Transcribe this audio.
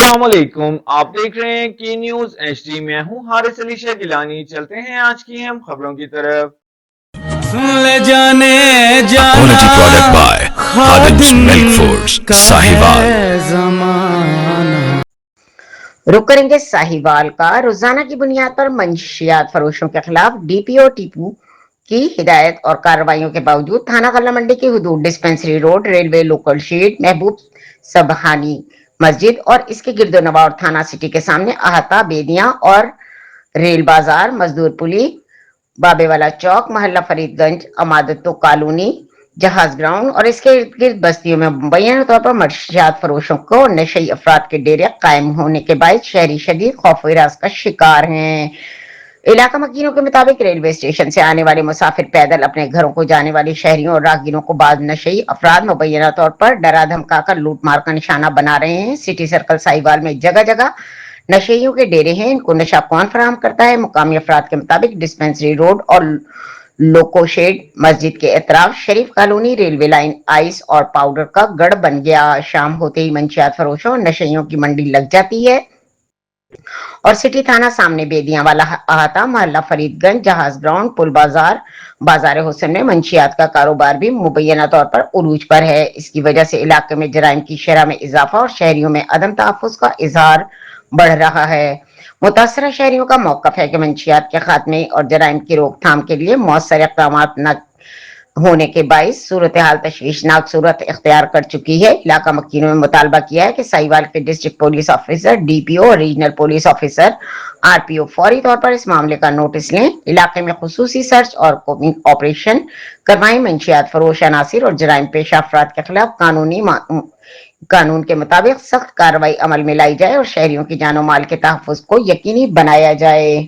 अस्सलामुअलैकुम, आप देख रहे हैं की न्यूज एचडी। मैं हूं हारिस अली शेख गिलानी। चलते हैं आज की अहम खबरों की तरफ। ले जाने जाना Quality product by Khadim's Milk Foods, का Sahiwal. है जमाना। रुक करेंगे साहिवाल का। रोजाना की बुनियाद पर मंशियात फरोशों के खिलाफ डीपीओ टीपू की हिदायत और कार्रवाइयों के बावजूद थाना कल्ला मंडी की हुदूद डिस्पेंसरी रोड, रेलवे लोकल शीट, महबूब सबहानी मस्जिद और इसके गिरदोनवा और थाना सिटी के सामने अहाता, बेदियां और रेल बाजार, मजदूर पुली, बाबेवाला चौक, मोहल्ला फरीदगंज, अमादतो कॉलोनी, जहाज ग्राउंड और इसके इर्द गिर्द बस्तियों में मुबैना तौर पर मंशियात फरोशों को नशई अफराद के डेरे कायम होने के बाद शहरी शदीद खौफ व हिरास का शिकार हैं। इलाका मकीनों के मुताबिक रेलवे स्टेशन से आने वाले मुसाफिर, पैदल अपने घरों को जाने वाले शहरियों और राहगीरों को बाद नशई अफराद मुबैना तौर पर डरा धमकाकर लूट मार का निशाना बना रहे हैं। सिटी सर्कल साहिवाल में जगह जगह नशेइयों के डेरे हैं। इनको नशा कौन फराहम करता है? मुकामी अफराद के मुताबिक डिस्पेंसरी रोड और लोको शेड मस्जिद के एतराफ शरीफ कॉलोनी रेलवे लाइन आइस और पाउडर का गढ़ बन गया। शाम होते ही मंशियात फरोशों और नशेइयों की मंडी लग जाती है और सिटी थाना सामने बेदियां वाला अहाता, मोहल्ला फरीदगंज, जहाज ग्राउंड, पुल बाजार, बाजार हुसैन में मंशियात का कारोबार भी मुबैना तौर पर उरूज पर है। इसकी वजह से इलाके में जराइम की शरह में इजाफा और शहरियों में अदम तहफ्फुज का इजहार बढ़ रहा है। मुतासरा शहरियों का मौकफ है कि मंशियात के खात्मे और जराइम की रोकथाम के लिए मौसर इक़दाम न होने के बाइस सूरत हाल तशवीशनाक सूरत इख्तियार कर चुकी है। इलाका मकीनों में मुतालबा किया है कि साहिवाल के डिस्ट्रिक्ट पुलिस ऑफिसर, डीपीओ और रीजनल पुलिस ऑफिसर, आरपीओ फौरी तौर पर इस मामले का नोटिस लें, इलाके में खुसूसी सर्च और ऑपरेशन करवाएं, मंशियात फरोश अनासिर और जराइम पेशा अफराद के खिलाफ कानून के मुताबिक सख्त कार्रवाई अमल में लाई जाए और शहरियों की जानो माल के तहफ्फुज को यकीनी बनाया जाए।